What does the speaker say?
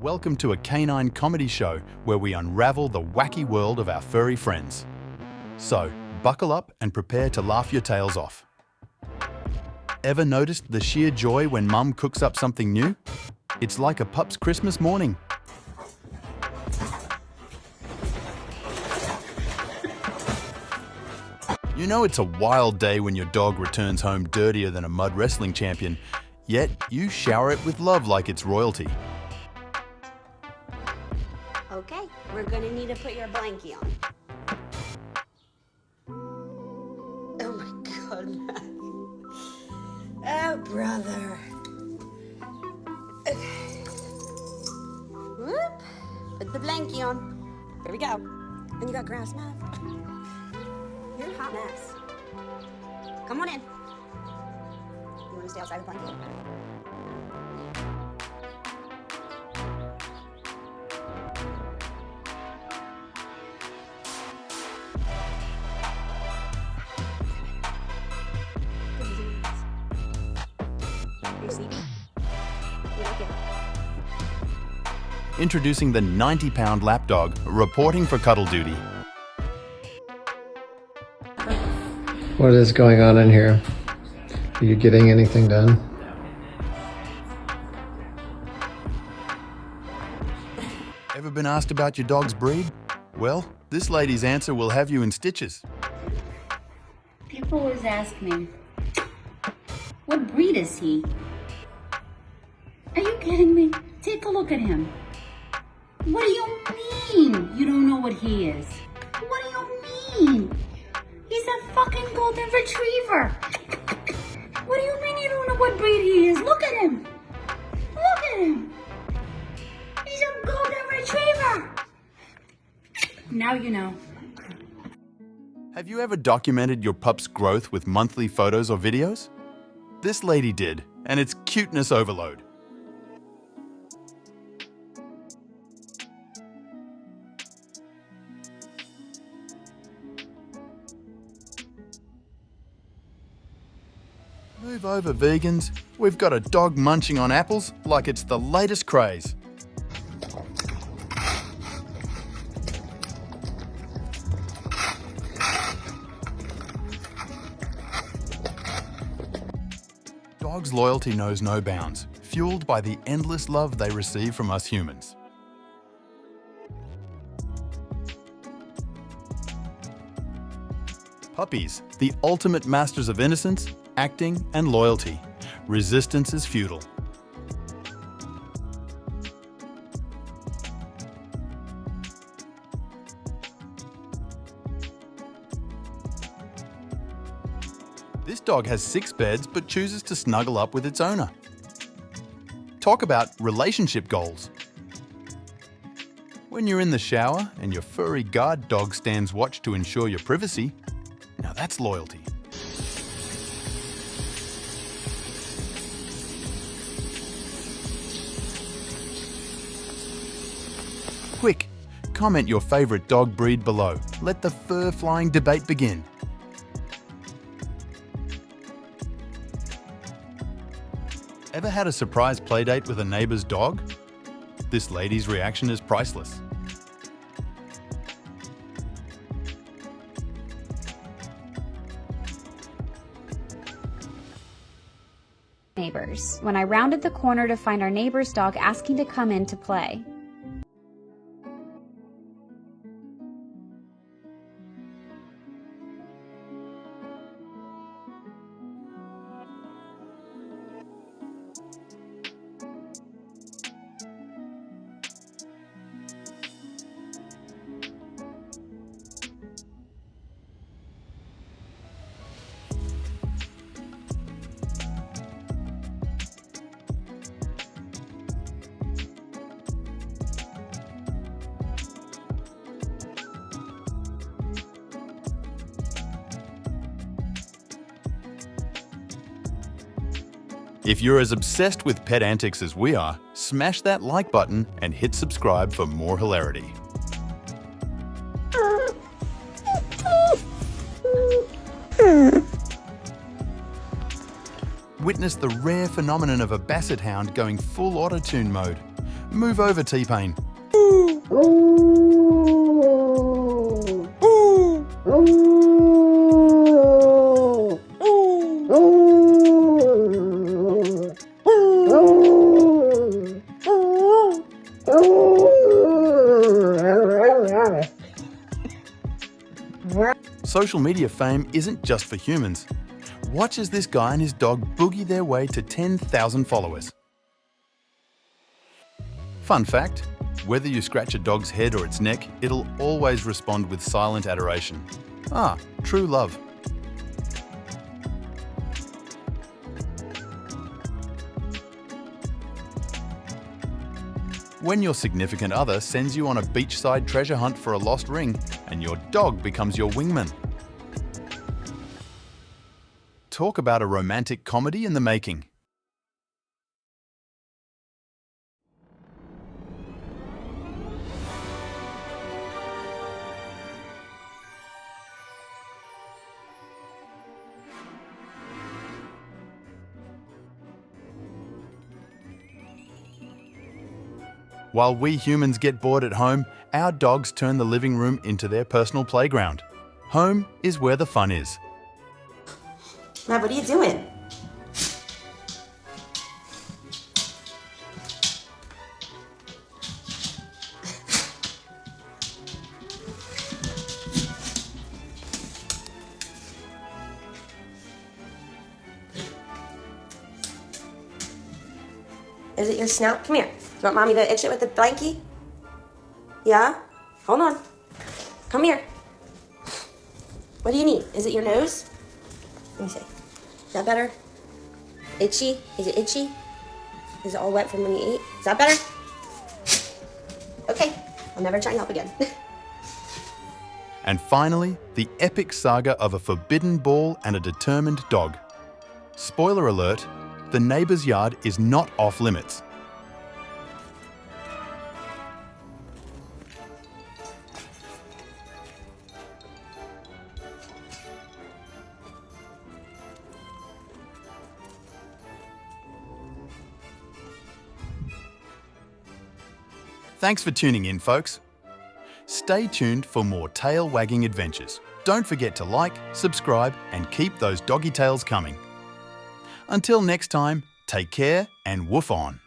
Welcome to a canine comedy show where we unravel the wacky world of our furry friends. So, buckle up and prepare to laugh your tails off. Ever noticed the sheer joy when Mum cooks up something new? It's like a pup's Christmas morning. You know it's a wild day when your dog returns home dirtier than a mud wrestling champion, yet you shower it with love like it's royalty. Okay, we're gonna need to put your blankie on. Oh my God, Matthew. Oh, brother. Okay. Whoop. Put the blankie on. Here we go. And you got grass mouth. You're a hot mess. Come on in. You wanna stay outside the blanket? Introducing the 90-pound lapdog, reporting for cuddle duty. What is going on in here? Are you getting anything done? Ever been asked about your dog's breed? Well, this lady's answer will have you in stitches. People always ask me, what breed is he? Are you kidding me? Take a look at him. What do you mean you don't know what he is? What do you mean? He's a fucking golden retriever. What do you mean you don't know what breed he is? Look at him. Look at him. He's a golden retriever. Now you know. Have you ever documented your pup's growth with monthly photos or videos? This lady did, and it's cuteness overload. Move over, vegans. We've got a dog munching on apples like it's the latest craze. Dogs' loyalty knows no bounds, fueled by the endless love they receive from us humans. Puppies, the ultimate masters of innocence, acting, and loyalty. Resistance is futile. This dog has 6 beds but chooses to snuggle up with its owner. Talk about relationship goals. When you're in the shower and your furry guard dog stands watch to ensure your privacy, now that's loyalty. Quick, comment your favorite dog breed below. Let the fur-flying debate begin. Ever had a surprise playdate with a neighbor's dog? This lady's reaction is priceless. Neighbors, when I rounded the corner to find our neighbor's dog asking to come in to play. If you're as obsessed with pet antics as we are, smash that like button and hit subscribe for more hilarity. Witness the rare phenomenon of a basset hound going full auto-tune mode. Move over, T-Pain. Social media fame isn't just for humans. Watch as this guy and his dog boogie their way to 10,000 followers. Fun fact, whether you scratch a dog's head or its neck, it'll always respond with silent adoration. Ah, true love. When your significant other sends you on a beachside treasure hunt for a lost ring and your dog becomes your wingman. Talk about a romantic comedy in the making. While we humans get bored at home, our dogs turn the living room into their personal playground. Home is where the fun is. Mav, what are you doing? Is it your snout? Come here. You want mommy to itch it with the blankie? Yeah? Hold on. Come here. What do you need? Is it your nose? Let me see. Is that better? Itchy? Is it itchy? Is it all wet from when you ate? Is that better? Okay. I'll never try and help again. And finally, the epic saga of a forbidden ball and a determined dog. Spoiler alert, the neighbour's yard is not off limits. Thanks for tuning in, folks. Stay tuned for more tail-wagging adventures. Don't forget to like, subscribe, and keep those doggy tails coming. Until next time, take care and woof on.